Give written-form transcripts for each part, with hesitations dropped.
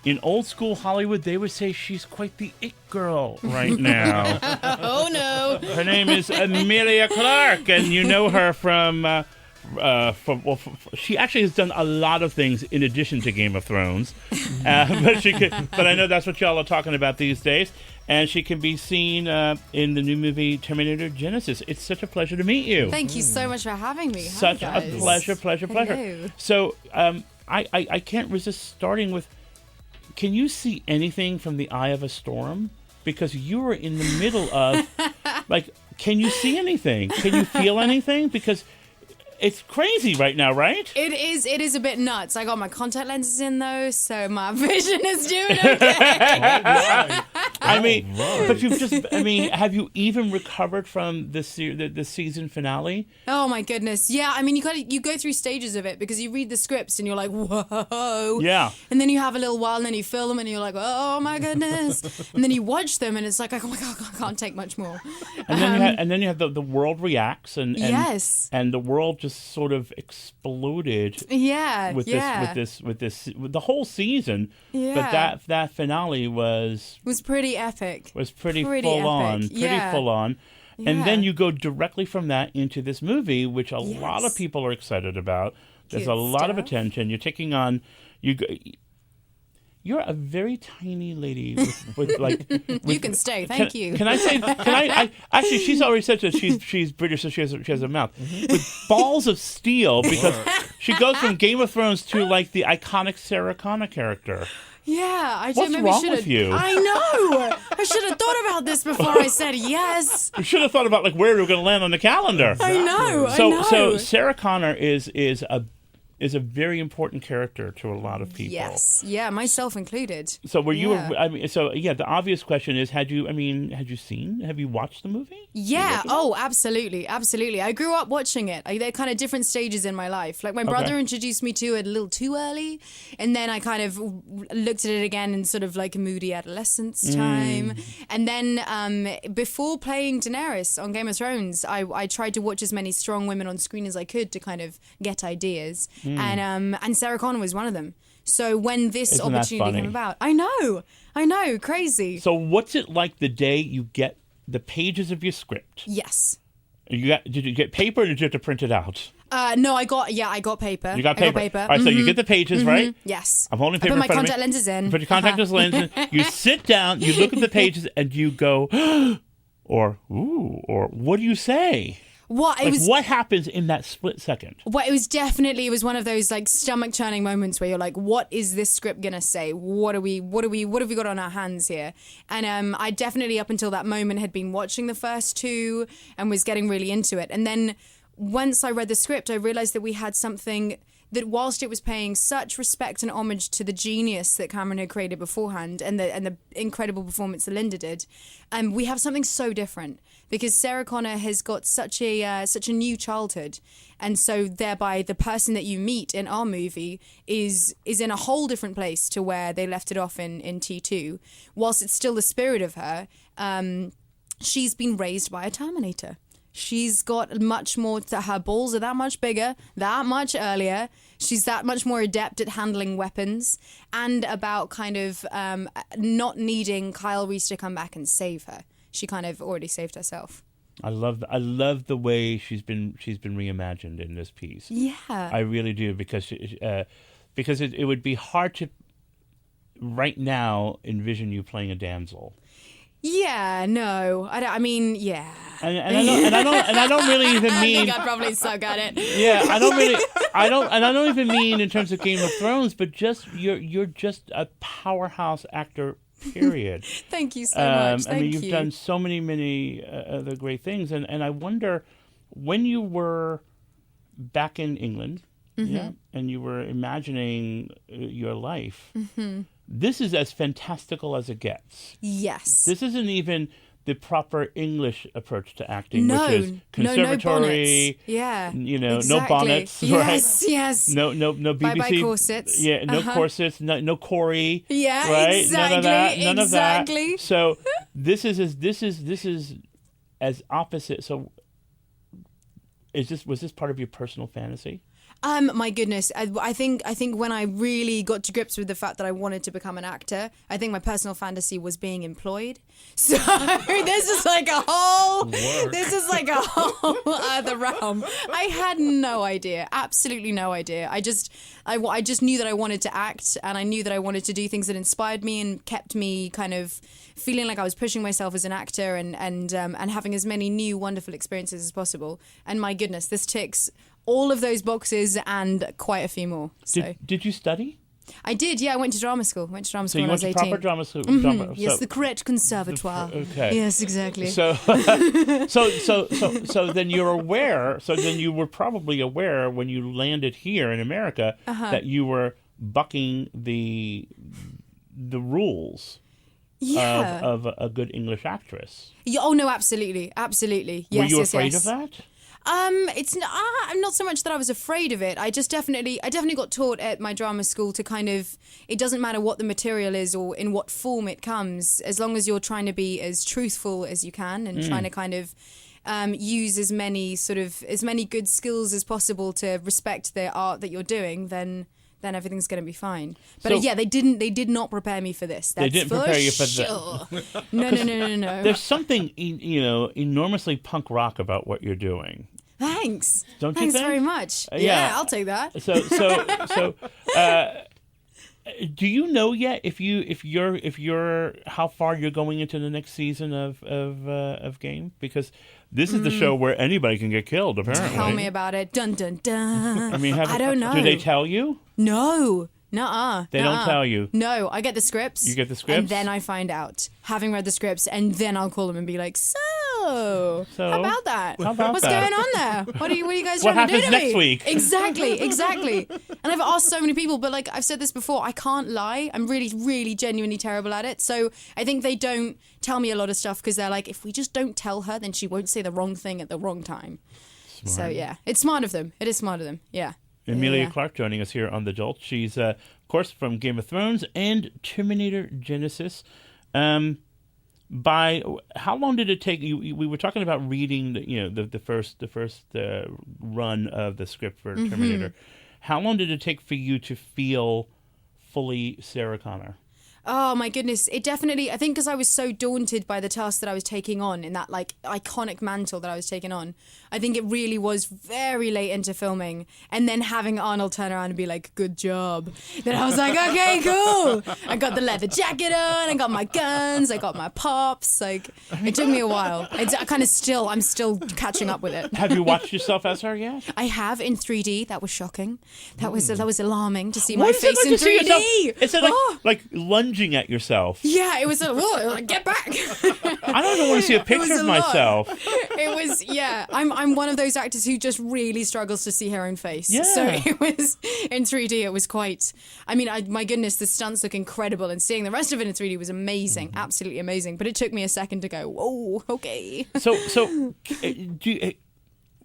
in old school Hollywood, they would say she's quite the it girl right now. Oh, no. Her name is Emilia Clarke, and you know her from she actually has done a lot of things in addition to Game of Thrones. But I know that's what y'all are talking about these days. And she can be seen in the new movie Terminator Genisys. It's such a pleasure to meet you. Thank you so much for having me. Such Hi, a guys. pleasure. Hello. So I can't resist starting with, can you see anything from the eye of a storm? Because you were in the middle of, can you see anything? Can you feel anything? Because it's crazy right now, right? It is a bit nuts. I got my contact lenses in though, so my vision is doing okay. But have you even recovered from the season finale? Oh my goodness. Yeah, I mean you go through stages of it because you read the scripts and you're like, whoa. Yeah. And then you have a little while and then you film them and you're like, oh my goodness. And then you watch them and it's like, oh my God, I can't take much more. And then you have the world reacts and yes. And the world just sort of exploded. Yeah. With the whole season. Yeah. But that finale was pretty epic. Was pretty full on. And then you go directly from that into this movie, which a lot of people are excited about. There's a lot of attention. You're taking on you're a very tiny lady with you can stay. Thank you. Can I say? Actually, she's already said that she's British, so she has a mouth with balls of steel because she goes from Game of Thrones to like the iconic Sarah Connor character. Yeah, What's wrong with you? I know. I should have thought about this before I said yes. You should have thought about where we were going to land on the calendar. I know. So Sarah Connor is a very important character to a lot of people. Yes, yeah, myself included. So the obvious question is, have you watched the movie? Yeah, absolutely. I grew up watching it. They're kind of different stages in my life. Like my brother introduced me to it a little too early, and then I kind of looked at it again in sort of like a moody adolescence time. And then before playing Daenerys on Game of Thrones, I tried to watch as many strong women on screen as I could to kind of get ideas. And Sarah Connor was one of them. So when this opportunity came about, I know, crazy. So what's it like the day you get the pages of your script? Yes. Did you get paper or did you have to print it out? No, I got paper. You got paper. All right, so you get the pages, right? Yes. I'm holding paper I put in my front contact of me. lenses in. You put your contact lens in. You sit down, you look at the pages, and you go, or ooh, or what do you say? What happens in that split second? Well, it was one of those like stomach churning moments where you're like, what is this script gonna say? What have we got on our hands here? And I definitely up until that moment had been watching the first two and was getting really into it. And then once I read the script, I realized that we had something that whilst it was paying such respect and homage to the genius that Cameron had created beforehand and the incredible performance that Linda did, we have something so different because Sarah Connor has got such a new childhood, and so thereby the person that you meet in our movie is in a whole different place to where they left it off in T2. Whilst it's still the spirit of her, she's been raised by a Terminator. She's got much more, her balls are that much bigger, that much earlier. She's that much more adept at handling weapons and about kind of not needing Kyle Reese to come back and save her. She kind of already saved herself. I love the way she's been reimagined in this piece. Yeah. I really do because it would be hard to right now envision you playing a damsel. Yeah, no, I mean, yeah, and I don't really even mean. I think I'd probably suck at it. Yeah, I don't even mean in terms of Game of Thrones, but just you're just a powerhouse actor. Period. Thank you so much. You've done so many other great things, and I wonder when you were back in England, and you were imagining your life. Mm-hmm. This is as fantastical as it gets. Yes. This isn't even the proper English approach to acting, which is conservatory. No bonnets. Yes, right? Yes. No BBC. Bye corsets. Yeah, no corsets. No Corey. Yeah, right? Exactly. None of that. So this is as opposite. So was this part of your personal fantasy? My goodness, I think when I really got to grips with the fact that I wanted to become an actor, I think my personal fantasy was being employed. So this is like a whole other realm. I had no idea, absolutely no idea. I just knew that I wanted to act, and I knew that I wanted to do things that inspired me and kept me kind of feeling like I was pushing myself as an actor and having as many new wonderful experiences as possible. And my goodness, this ticks all of those boxes and quite a few more. So. Did you study? I did, yeah. I went to drama school. When I was 18. So you went to proper drama school? Yes, the correct conservatoire. Okay. Yes, exactly. So then you're aware. So then you were probably aware when you landed here in America that you were bucking the rules. Yeah. Of a good English actress. Yeah, oh no, absolutely. Yes, were you yes, afraid yes. of that? It's not so much that I was afraid of it. I definitely got taught at my drama school to kind of, it doesn't matter what the material is or in what form it comes, as long as you're trying to be as truthful as you can and trying to kind of use as many good skills as possible to respect the art that you're doing, then everything's going to be fine. But So, they did not prepare me for this. That's they didn't prepare you for sure. that. No. There's something enormously punk rock about what you're doing. Thanks. Don't you Thanks think? very much. Yeah. Yeah, I'll take that. So, do you know yet if you're how far you're going into the next season of Game? Because this is the show where anybody can get killed. Apparently, Tell me about it. Dun dun dun. I mean, I don't know. Do they tell you? No. Nuh-uh. They don't tell you. No, I get the scripts. You get the scripts? And then I find out, having read the scripts, and then I'll call them and be like, so how about that? How about What's that? going on there? What are you guys What trying to do happens to next me? week? Exactly. And I've asked so many people, but like I've said this before, I can't lie. I'm really, really genuinely terrible at it. So I think they don't tell me a lot of stuff because they're like, if we just don't tell her, then she won't say the wrong thing at the wrong time. Smart. So yeah, it's smart of them. It is smart of them. Yeah. Emilia Yeah. Clarke joining us here on The Jolt. She's, of course, from Game of Thrones and Terminator Genisys. By how long did it take you? We were talking about reading, the first run of the script for Terminator. How long did it take for you to feel fully Sarah Connor? Oh my goodness. It definitely, I think because I was so daunted by the task that I was taking on in that like iconic mantle that I was taking on, I think it really was very late into filming, and then having Arnold turn around and be like, good job. Then I was like, okay, cool. I got the leather jacket on, I got my guns, I got my pops. Like, it took me a while. I'm still catching up with it. Have you watched yourself as her yet? I have in 3D. That was shocking. That was alarming to see What my is it face like in to see 3D. yourself? Is it like lunging at yourself? Yeah, it was like, get back. I don't even want to see a picture was of a lot. myself. It was, yeah. I'm one of those actors who just really struggles to see her own face. Yeah. So it was in 3D. It was quite. I mean, my goodness, the stunts look incredible, and seeing the rest of it in 3D was amazing, absolutely amazing. But it took me a second to go, whoa, okay. So,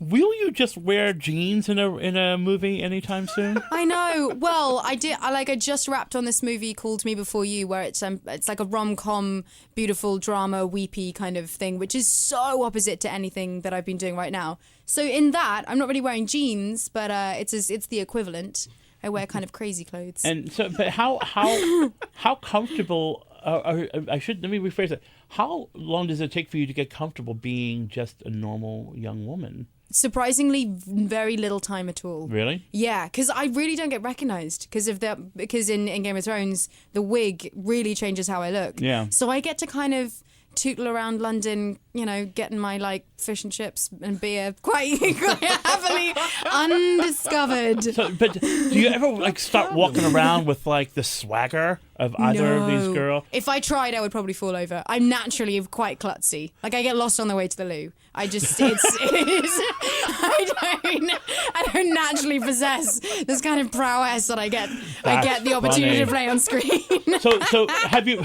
will you just wear jeans in a movie anytime soon? I know. Well, I did. I just wrapped on this movie called Me Before You, where it's like a rom-com, beautiful drama, weepy kind of thing, which is so opposite to anything that I've been doing right now. So in that, I'm not really wearing jeans, but it's the equivalent. I wear kind of crazy clothes. And so, but how comfortable? Let me rephrase it. How long does it take for you to get comfortable being just a normal young woman? Surprisingly, very little time at all. Really? Yeah, because I really don't get recognised because in Game of Thrones, the wig really changes how I look. Yeah. So I get to kind of tootle around London, getting my like fish and chips and beer quite happily undiscovered. So, but do you ever start walking around with the swagger of either of these girls? If I tried, I would probably fall over. I'm naturally quite klutzy. I get lost on the way to the loo. I don't naturally possess this kind of prowess that I get the opportunity to play on screen. So have you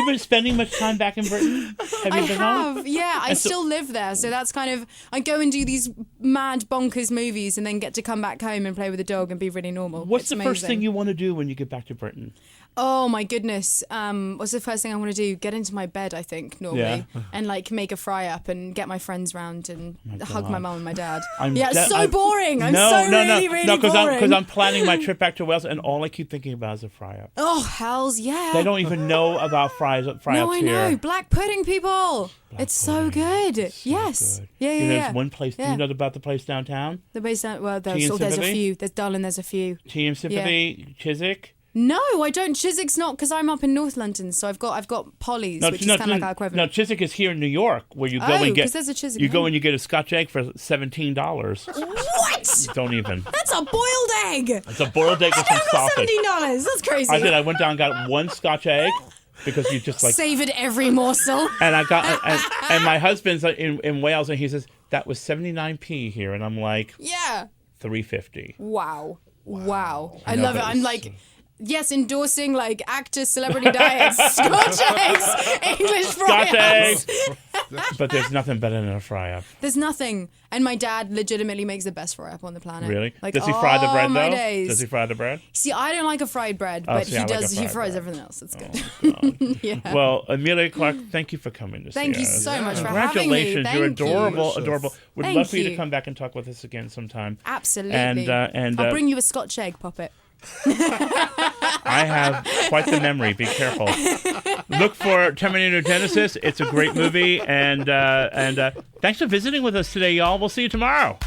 been spending much time back in Britain? Have you been home? Yeah. I still live there, so that's kind of, I go and do these mad bonkers movies and then get to come back home and play with the dog and be really normal. What's It's the amazing. first thing you want to do when you get back to Britain? Oh my goodness. What's the first thing I want to do? Get into my bed, I think, normally. Yeah. And like make a fry up and get my friends round and hug my mum and my dad. I'm boring. I'm really boring. Because I'm planning my trip back to Wales, and all I keep thinking about is a fry up. Oh, hells yeah. They don't even know about fry ups here. No, I know. Black pudding, people. It's so good. Yes. Good. Yeah. There's one place. Do you know about the place downtown? The place down. Well, there's a Sympathy? few. There's a few. Tea and Sympathy, Chiswick. No, I don't. Chiswick's not, because I'm up in North London, so I've got Polly's, which is kind of like our equivalent. No, Chiswick is here in New York, where you go and get. Because there's a Chiswick. You go and you get a Scotch egg for $17. What? Don't even. That's a boiled egg. It's a boiled egg with some sausage. $17. That's crazy. I did. I went down and got one Scotch egg. Because you just like savored every morsel. And I got and my husband's in Wales, and he says that was 79p here, and I'm like, yeah, $3.50. Wow. I love it. I'm like, yes, endorsing like actor celebrity diets, Scotch eggs, English fry Scotch eggs. But there's nothing better than a fry up. There's nothing. And my dad legitimately makes the best fry up on the planet. Really? Like, Does he fry the bread though? Days. Does he fry the bread? See, I don't like a fried bread, but he does. He fries everything else. It's good. Yeah. Well, Emilia Clarke, thank you for coming to see us. Thank you so much for having me. Congratulations, you're adorable. Would love for you to come back and talk with us again sometime. Absolutely. And I'll bring you a Scotch egg puppet. I have quite the memory. Be careful. Look for Terminator Genisys. It's a great movie. And thanks for visiting with us today, y'all. We'll see you tomorrow.